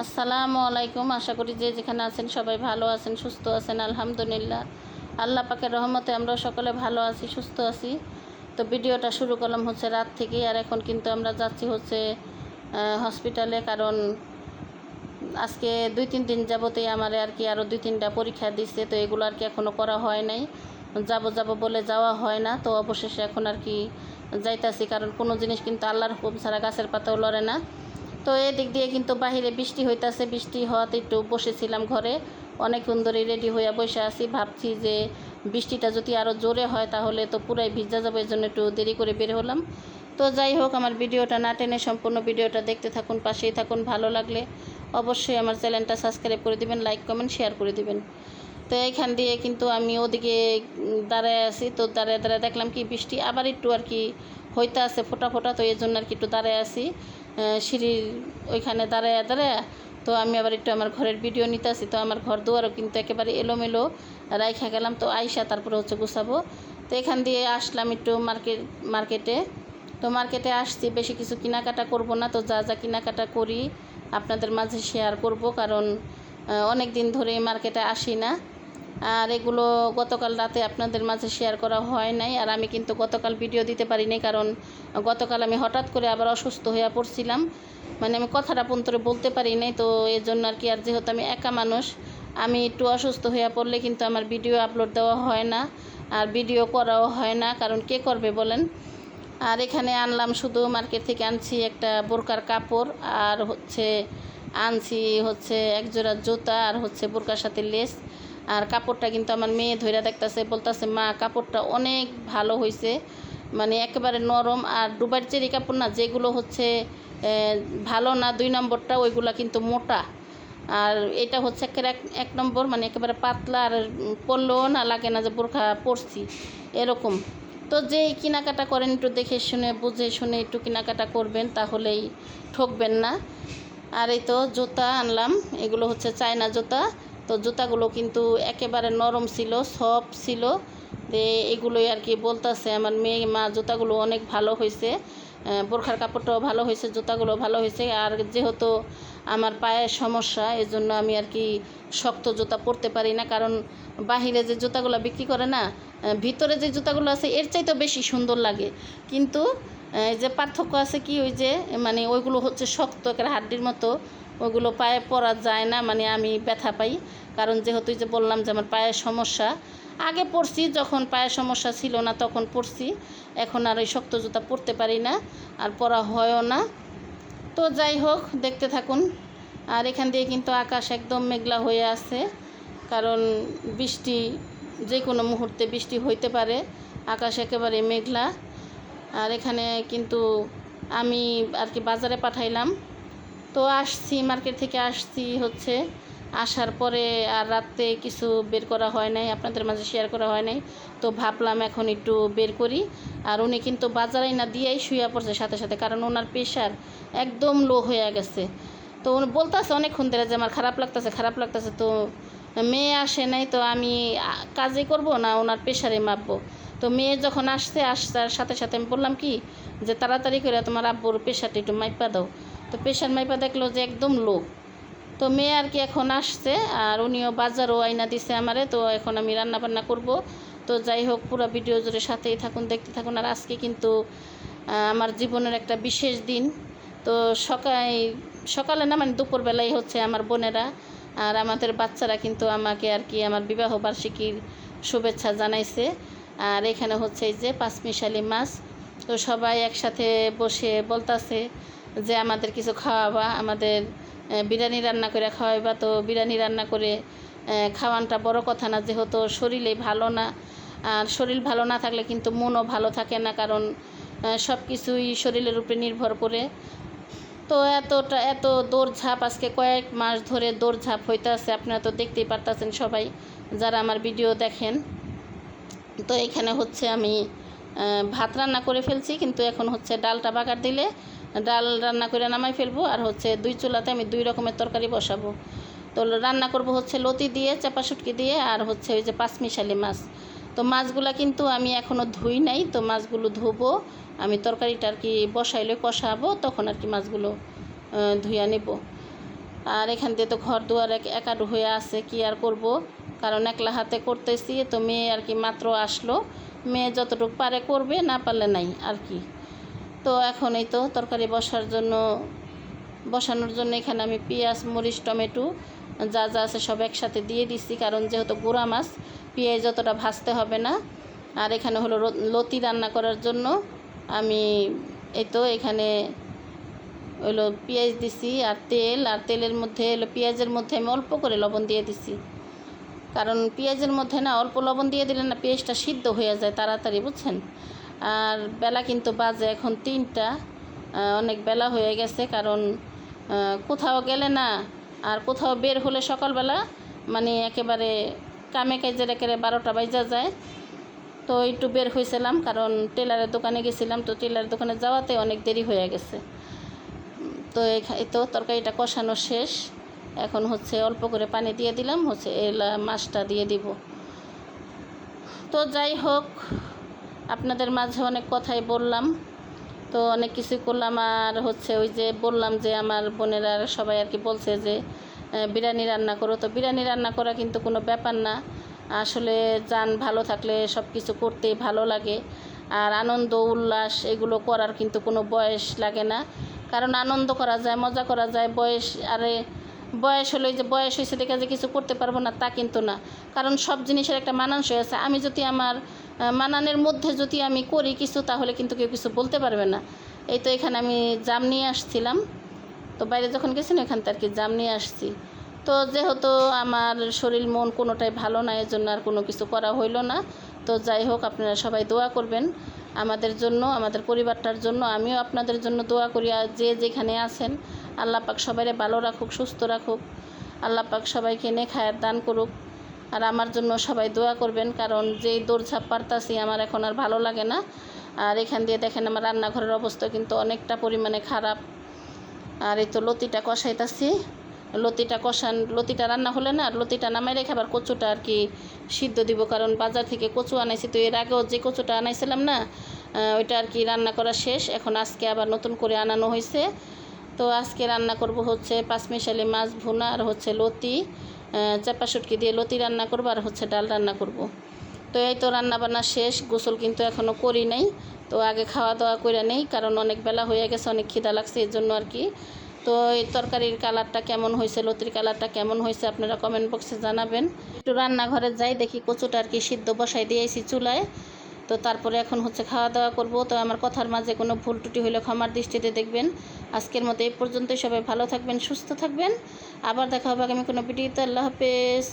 আসসালামু আলাইকুম। আশা করি যে যেখানে আছেন সবাই ভালো আছেন, সুস্থ আছেন। আলহামদুলিল্লাহ, আল্লাহ পাকের রহমতে আমরা সকলে ভালো আছি, সুস্থ আছি। তো ভিডিওটা শুরু করলাম হচ্ছে রাত থেকেই, আর এখন কিন্তু আমরা যাচ্ছি হচ্ছে হসপিটালে, কারণ আজকে 2-3 দিন যাবতেই আমার আর কি আরও 2-3টা পরীক্ষা দিচ্ছে। তো এগুলো আর কি এখনও করা হয় নাই, যাব বলে যাওয়া হয় না। তো অবশেষে এখন আর কি যাইতাছি, কারণ কোনো জিনিস কিন্তু আল্লাহর হুকুম ছাড়া গাছের পাতাও লড়ে না। তো এদিক দিয়ে কিন্তু বাহিরে বৃষ্টি হইতাছে, বৃষ্টি হওয়াতে একটু বসেছিলাম ঘরে, অনেকক্ষণ ধরে রেডি হইয়া বসে আছি। ভাবছি যে বৃষ্টিটা যদি আরও জোরে হয় তাহলে তো পুরাই ভিজা যাবে, এর জন্য একটু দেরি করে বের হলাম। তো যাই হোক, আমার ভিডিওটা না টেনে সম্পূর্ণ ভিডিওটা দেখতে থাকুন, পাশেই থাকুন। ভালো লাগলে অবশ্যই আমার চ্যানেলটা সাবস্ক্রাইব করে দিবেন, লাইক কমেন্ট শেয়ার করে দিবেন। তো এইখান দিয়ে কিন্তু আমি ওদিকে দাঁড়ায় আছি। তো দাঁড়ায় দেখলাম কি বৃষ্টি আবার একটু আর কি হইতে আছে ফোটা ফোটা। তো এই জন্য আর কি একটু দাঁড়ায় আছি সিঁড়ির ওইখানে দাঁড়ায়। তো আমি আবার একটু আমার ঘরের ভিডিও নিতে আসি। তো আমার ঘর দুয়ারও কিন্তু একেবারে এলোমেলো রাইখা গেলাম। তো আইসা তারপরে হচ্ছে গুছাবো। তো এখান দিয়ে আসলাম একটু মার্কেটে। তো মার্কেটে আসছি, বেশি কিছু কেনাকাটা করব না। তো যা যা কেনাকাটা করি আপনাদের মাঝে শেয়ার করব, কারণ অনেক দিন ধরে মার্কেটে আসি না। আর এগুলো গতকাল রাতে আপনাদের মাঝে শেয়ার করা হয় নাই। আর আমি কিন্তু গতকাল ভিডিও দিতে পারিনি, কারণ গতকাল আমি হঠাৎ করে আবার অসুস্থ হয়ে পড়ছিলাম, মানে আমি কথাটা পন্তরে বলতে পারি নাই। তো এর জন্য আর কি, আর যেহেতু আমি একা মানুষ, আমি একটু অসুস্থ হয়ে পড়লে কিন্তু আমার ভিডিও আপলোড দেওয়া হয় না, আর ভিডিও করাও হয় না, কারণ কে করবে বলেন। আর এখানে আনলাম, শুধু মার্কেট থেকে আনছি একটা বোরকার কাপড়, আর আনছি একজোড়া জুতা, আর বোরকার সাথে লেস। আর কাপড়টা কিন্তু আমার মেয়ে ধইরা দেখতেছে, বলতেছে মা কাপড়টা অনেক ভালো হয়েছে, মানে একেবারে নরম। আর দুবাইয়ের চেরি কাপড় না, যেগুলো ভালো না 2 নম্বরটা, ওইগুলো কিন্তু মোটা। আর এটা এক নম্বর, মানে একেবারে পাতলা, আর পরলেও না লাগে না যে বোরখা পরছি এরকম। তো যেই কেনাকাটা করেন একটু দেখে শুনে বুঝে শুনে একটু কেনাকাটা করবেন, তাহলেই ঠকবেন না। আর এই তো জুতা আনলাম, এগুলো চায়না জুতা। তো জুতাগুলো কিন্তু একেবারে নরম ছিল, সফট ছিল। যে এগুলোই আর কি বলতেছে আমার মেয়ে, মা জুতাগুলো অনেক ভালো হয়েছে, বোরখার কাপড়টাও ভালো হয়েছে, জুতাগুলো ভালো হয়েছে। আর যেহেতু আমার পায়ের সমস্যা, এই জন্য আমি আর কি শক্ত জুতা পরতে পারি না, কারণ বাহিরে যে জুতাগুলো বিক্রি করে না, ভিতরে যে জুতাগুলো আছে এর চাইতে বেশি সুন্দর লাগে। কিন্তু যে পার্থক্য আছে কি, ওই যে মানে ওইগুলো শক্ত, একটা হাড্ডির মতো, ওইগুলো পায়ে পরা যায় না, মানে আমি ব্যথা পাই। কারণ যেহেতু যে বললাম যে আমার পায়ের সমস্যা, আগে পরছি যখন পায়ের সমস্যা ছিল না তখন পরছি, এখন আর ওই শক্ত জুতা পরতে পারি না, আর পরা হয়ও না। তো যাই হোক, দেখতে থাকুন। আর এখান দিয়ে কিন্তু আকাশ একদম মেঘলা হয়ে আছে, কারণ বৃষ্টি যে কোনো মুহূর্তে বৃষ্টি হইতে পারে, আকাশ একেবারে মেঘলা। আর এখানে কিন্তু আমি আর কি বাজারে পাঠাইলাম। তো আসছি, মার্কেট থেকে আসছি আসার পরে আর রাতে কিছু বের করা হয় নাই, আপনাদের মাঝে শেয়ার করা হয় নাই। তো ভাবলাম এখন একটু বের করি। আর উনি কিন্তু বাজারে না দিয়েই শুয়ে পড়ছে সাথে সাথে, কারণ ওনার প্রেশার একদম লো হয়ে গেছে। তো উনি বলতেছে অনেকক্ষণ ধরে যে আমার খারাপ লাগতেছে। তো মেয়ে আসে নাই, তো আমি কাজে করব না ওনার প্রেশারে মাপবো। তো মেয়ে যখন আসার সাথে সাথে আমি বললাম কি যে তাড়াতাড়ি করে তোমার আব্বুর প্রেশারটা একটু মাইপা দাও। তো প্রেশার মাইপা দেখলো যে একদম লো। তো মেয়ে আর কি এখন আসছে, আর উনিও বাজারও আইনা দিছে আমারে। তো এখন আমি রান্না বান্না করব। তো যাই হোক, পুরো ভিডিও জুড়ে সাথেই থাকুন, দেখতে থাকুন। আর আজকে কিন্তু আমার জীবনের একটা বিশেষ দিন। তো সকালে না, মানে দুপুরবেলায় আমার বোনেরা আর আমাদের বাচ্চারা কিন্তু আমাকে আর কি আমার বিবাহ বার্ষিকীর শুভেচ্ছা জানাইছে। আর এখানে এই যে পাঁচমিশালি মাছ। তো সবাই একসাথে বসে বলতাছে যে আমাদের কিছু খাওয়াবা, আমাদের বিরিয়ানি রান্না করে খাওয়াইবা। তো বিরিয়ানি রান্না করে খাওয়ানটা বড় কথা না, যেহেতু শরীরে ভালো না। আর শরীর ভালো না থাকলে কিন্তু মনও ভালো থাকে না, কারণ সব কিছুই শরীরের উপরে নির্ভর করে। তো এত দৌড়ঝাঁপ, আজকে কয়েক মাস ধরে দৌড়ঝাঁপ হইতে আছে, আপনারা তো দেখতেই পারতেছেন সবাই যারা আমার ভিডিও দেখেন। তো এখানে আমি ভাত রান্না করে ফেলছি, কিন্তু এখন ডালটা বাগার দিলে ডাল রান্না করে নামাই ফেলবো। আর 2 চুলাতে আমি 2 রকমের তরকারি বসাবো। তো রান্না করব লতি দিয়ে, চাপা শুটকি দিয়ে, আর ওই যে পাঁচমিশালি মাছ। তো মাছগুলো কিন্তু আমি এখনও ধুই নাই, তো মাছগুলো ধুবো। আমি তরকারিটা আর কি বসাইলে কষাবো, তখন আর কি মাছগুলো ধুইয়া নেব। আর এখান দিয়ে তো ঘর দুয়ার একাডু হয়ে আছে, কি আর করব, কারণ একলা হাতে করতেছি। তো মেয়ে আর কি মাত্র আসলো, মেয়ে যতটুকু পারে করবে, না পারলে নাই আর কি। তো এখন এই তো তরকারি বসানোর জন্য এখানে আমি পেঁয়াজ, মরিচ, টমেটো যা যা আছে সব একসাথে দিয়ে দিচ্ছি, কারণ যেহেতু গুঁড়া মাছ পেঁয়াজ যতটা ভাজতে হবে না। আর এখানে হলো লতি রান্না করার জন্য আমি এই তো এখানে হলো পেঁয়াজ দিছি আর তেলের মধ্যে হলো পেঁয়াজের মধ্যে আমি অল্প করে লবণ দিয়ে দিছি, কারণ পেঁয়াজের মধ্যে না অল্প লবণ দিয়ে দিলে না পেঁয়াজটা সিদ্ধ হয়ে যায় তাড়াতাড়ি, বুঝছেন। আর বেলা কিন্তু বাজে এখন 3টা, অনেক বেলা হয়ে গেছে, কারণ কোথাও গেলে না আর কোথাও বের হলে সকালবেলা মানে একেবারে কামে কাজের একেবারে 12টা বাজা যায়। তো একটু বের হয়েছিলাম, কারণ টেলারের দোকানে গেছিলাম, তো টেলারের দোকানে যাওয়াতে অনেক দেরি হয়ে গেছে। তো এই তো তরকারিটা কষানো শেষ, এখন হচ্ছে অল্প করে পানি দিয়ে দিলাম, হচ্ছে মাছটা দিয়ে দিব। তো যাই হোক, আপনাদের মাঝে অনেক কথাই বললাম, তো অনেক কিছু করলাম। আর হচ্ছে ওই যে বললাম যে আমার বোনেরা সবাই আর কি বলছে যে বিরিয়ানি রান্না করো, তো বিরিয়ানি রান্না করা কিন্তু কোনো ব্যাপার না, আসলে যান ভালো থাকলে সব কিছু করতেই ভালো লাগে। আর আনন্দ উল্লাস এগুলো করার কিন্তু কোনো বয়স লাগে না, কারণ আনন্দ করা যায়, মজা করা যায়। বয়স হলে যে বয়স হয়েছে দেখে যে কিছু করতে পারবো না তা কিন্তু না, কারণ সব জিনিসের একটা মানানসই আছে। আমি যদি আমার মানানের মধ্যে যদি আমি করি কিছু, তাহলে কিন্তু কেউ কিছু বলতে পারবে না। এই তো এখানে আমি জাম নিয়ে আসছিলাম, তো বাইরে যখন গেছি না এখান থেকে আর কি জাম নিয়ে আসছি। তো যেহেতু আমার শরীর মন কোনোটাই ভালো না, এর জন্য আর কোনো কিছু করা হইলো না। তো যাই হোক, আপনারা সবাই দোয়া করবেন আমাদের জন্য, আমাদের পরিবারটার জন্য। আমিও আপনাদের জন্য দোয়া করি। আর যে যেখানে আছেন আল্লাহ পাক সবাইকে ভালো রাখুক, সুস্থ রাখুক, আল্লাহ পাক সবাইকে নেখায়াত দান করুক। আর আমার জন্য সবাই দোয়া করবেন, কারণ যেই দৌড়ঝাঁপ পারতাছি আমার এখন আর ভালো লাগে না। আর এখান দিয়ে দেখেন আমার রান্নাঘরের অবস্থা কিন্তু অনেকটা পরিমাণে খারাপ। আর এই তো লতিটা কষাইতাছি, লতিটা রান্না হলে না, আর লতিটা নামাই রেখে আবার কচুটা আর কি সিদ্ধ দিব, কারণ বাজার থেকে কচু আনাইছি। তো এর আগেও যে কচুটা আনাইছিলাম না, ওইটা আর কি রান্না করা শেষ, এখন আজকে আবার নতুন করে আনানো হয়েছে। তো আজকে রান্না করব হচ্ছে পাঁচমিশালি মাছ ভুনা, আর হচ্ছে লতি, চাপা শুটকি দিয়ে লতি রান্না করব, আর হচ্ছে ডাল রান্না করব। তো এই তো রান্না বান্না শেষ, গোসল কিন্তু এখনও করি নাই। তো আগে খাওয়া দাওয়া করে নেই, কারণ অনেক বেলা হয়ে গেছে, অনেক খিদা লাগছে এর জন্য আর কি। তো এই তরকারির কালারটা কেমন হয়েছে, লতির কালারটা কেমন হয়েছে আপনারা কমেন্ট বক্সে জানাবেন। একটু রান্নাঘরে যাই, দেখি কচুটা আর কি সিদ্ধ বসাই দিয়েছি চুলায়। তো তারপরে এখন হচ্ছে খাওয়া দাওয়া করব। তো আমার কথার মাঝে কোনো ভুল ত্রুটি হলে ক্ষমার দৃষ্টিতে দেখবেন। আজকের মতো এই পর্যন্তই, সবাই ভালো থাকবেন, সুস্থ থাকবেন। আবার দেখা হবে আগামী কোনো ভিডিওতে। আল্লাহ হাফেজ।